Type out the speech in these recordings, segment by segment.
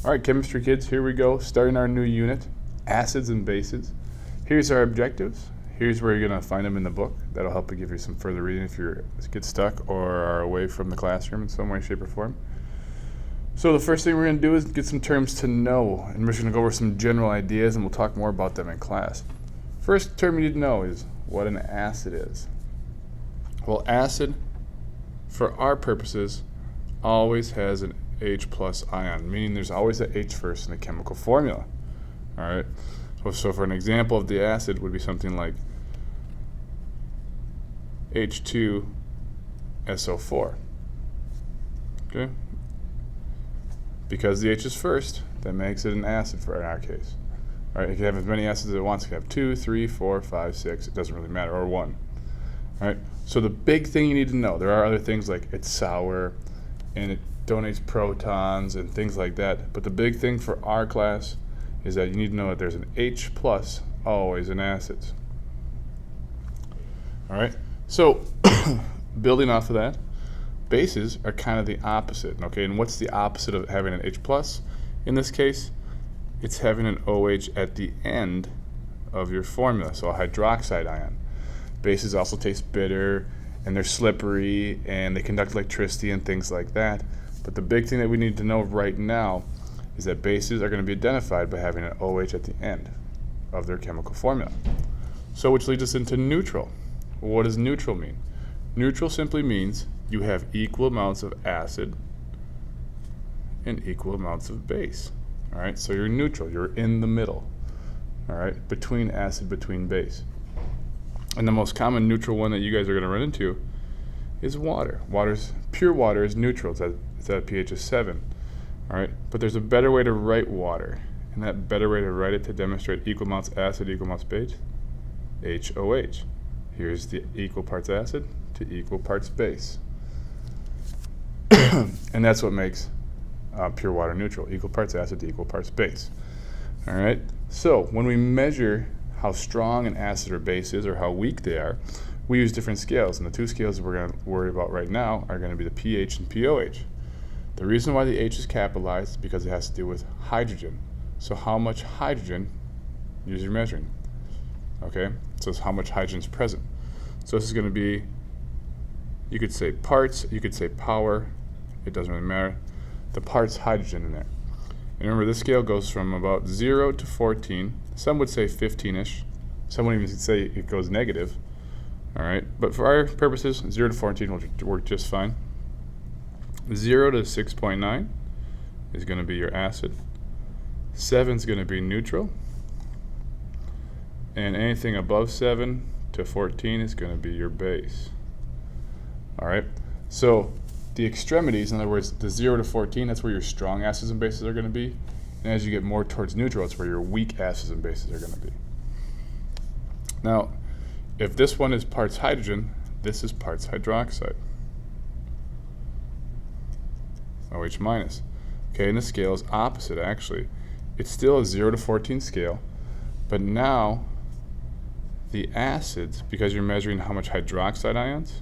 All right, chemistry kids, here we go, starting our new unit, acids and bases. Here's our objectives. Here's where you're going to find them in the book. That'll help you give you some further reading if you get stuck or are away from the classroom in some way, shape, or form. So the first thing we're going to do is get some terms to know, and we're just going to go over some general ideas, and we'll talk more about them in class. First term you need to know is what an acid is. Well, acid, for our purposes, always has an H plus ion, meaning there's always an H first in the chemical formula. All right. So for an example of the acid would be something like H2SO4. Okay. Because the H is first, that makes it an acid for in our case. All right. You can have as many acids as it wants. You can have 2, 3, 4, 5, 6. It doesn't really matter, or 1. All right. So the big thing you need to know, there are other things like it's sour, and it donates protons and things like that. But the big thing for our class is that you need to know that there's an H plus always in acids. All right. So building off of that, bases are kind of the opposite. Okay. And what's the opposite of having an H plus? In this case, it's having an OH at the end of your formula. So a hydroxide ion. Bases also taste bitter, and they're slippery, and they conduct electricity and things like that. But the big thing that we need to know right now is that bases are going to be identified by having an OH at the end of their chemical formula. So which leads us into neutral. Well, what does neutral mean? Neutral simply means you have equal amounts of acid and equal amounts of base. All right, so you're neutral. You're in the middle. All right, between acid, between base. And the most common neutral one that you guys are going to run into is water. Pure water is neutral. It's at a pH of 7. All right, but there's a better way to write water, and that better way to write it to demonstrate equal amounts acid, equal amounts base, HOH. Here's the equal parts acid to equal parts base. And that's what makes pure water neutral, equal parts acid to equal parts base. All right, so when we measure how strong an acid or base is or how weak they are, we use different scales, and the two scales we're going to worry about right now are going to be the pH and POH. The reason why the H is capitalized is because it has to do with hydrogen. So how much hydrogen you're measuring. Okay, so it's how much hydrogen is present. So this is going to be, you could say parts, you could say power, it doesn't really matter. The parts hydrogen in there. And remember, this scale goes from about 0 to 14. Some would say 15-ish. Some would even say it goes negative. All right, but for our purposes, 0 to 14 will work just fine. 0 to 6.9 is going to be your acid. 7 is going to be neutral. And anything above 7 to 14 is going to be your base. All right, so the extremities, in other words, the 0 to 14, that's where your strong acids and bases are going to be. And as you get more towards neutral, it's where your weak acids and bases are going to be. Now, if this one is parts hydrogen, this is parts hydroxide. OH minus. Okay, and the scale is opposite, actually. It's still a 0 to 14 scale, but now the acids, because you're measuring how much hydroxide ions,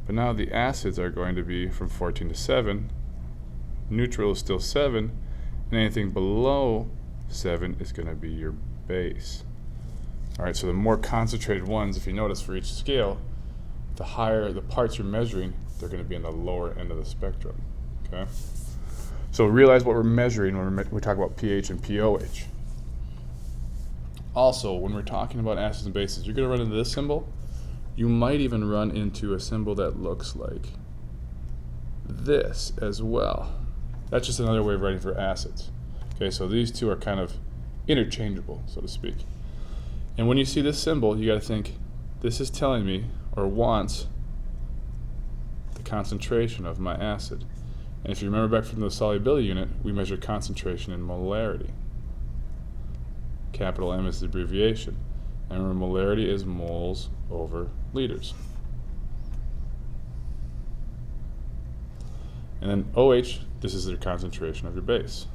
but now the acids are going to be from 14 to 7. Neutral is still 7, and anything below 7 is going to be your base. All right, so the more concentrated ones, if you notice for each scale, the higher the parts you're measuring, they're going to be in the lower end of the spectrum. Okay? So realize what we're measuring when we talk about pH and POH. Also, when we're talking about acids and bases, you're going to run into this symbol. You might even run into a symbol that looks like this as well. That's just another way of writing for acids. Okay, so these two are kind of interchangeable, so to speak. And when you see this symbol, you got to think, this is telling me, or wants, the concentration of my acid. And if you remember back from the solubility unit, we measure concentration in molarity. Capital M is the abbreviation. And remember, molarity is moles over liters. And then OH, this is the concentration of your base.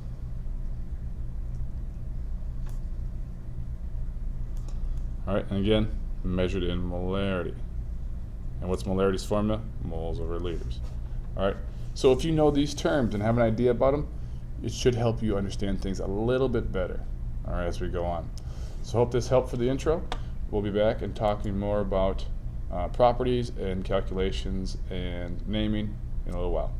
All right, and again, measured in molarity. And what's molarity's formula? Moles over liters. All right, so if you know these terms and have an idea about them, it should help you understand things a little bit better, all right, as we go on. So hope this helped for the intro. We'll be back and talking more about properties and calculations and naming in a little while.